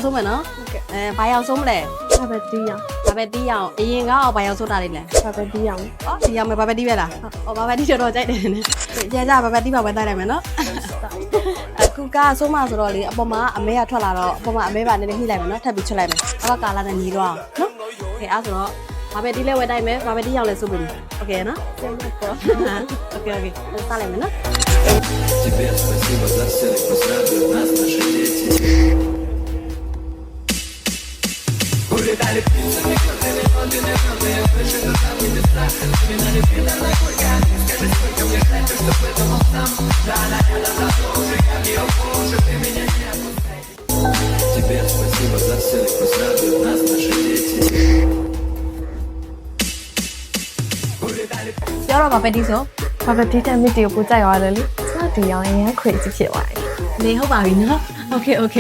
ဆုံးမယ်နော်ဘာရောက်ဆုံးမလဲ ဘာပဲတီးအောင် ဘာပဲတီးအောင်အရင်ကဘာရောက်ဆုံးတာလေးလဲ ဘာပဲတီးအောင် ဩဒီရောက်မယ်ဘာပဲတီးပဲလားဘာပဲတီးတော့ကြိုက်တယ်နဲ့ကြာဘာပဲတီးပါပဲတိုက်လိုက်မယ်နော်အခုကဆုံးမဆိုတော့လေအပေါ်မှာအမဲကထွက်လာတော့အပေါ်မှာအမဲပါနည်းနည်းနှိလိုက်မယ်နော်ထပ်ပြီးချွတ်လိုက်မယ်အောက်ကကာလာနဲ့ညီတော့နော်ကဲအဲ့ဆိုတော့ဘာပဲတီးလဲဝယ်တိုက်မယ်ဘာပဲတီးရောက်လဲစိုးပြီโอเคနော် ပြန်မပေါ် โอเคစလိုက်မယ်နော် Тебе спасибо за все, пусть радуют нас наши дети. Улетали птицами, крыльями, лондоны, крылья, выше на самые места. Вспоминали видно на горько. Скажи, сколько мне ждать, что выдумал сам. Да, она рядом, давно уже я в нее уже ты меня не отпускай. Тебе спасибо за все, пусть радуют нас наши дети. ပြောတော့ဘာပဲတီးဆို ဘာပဲတီးတဲ့မိတီကိုပို့ကြိုက်သွားတယ်လေစတီအောင်အရင်ခွေကြည့်ဖြစ်သွားတယ် နေဟုတ်ပါပြီနော်โอเค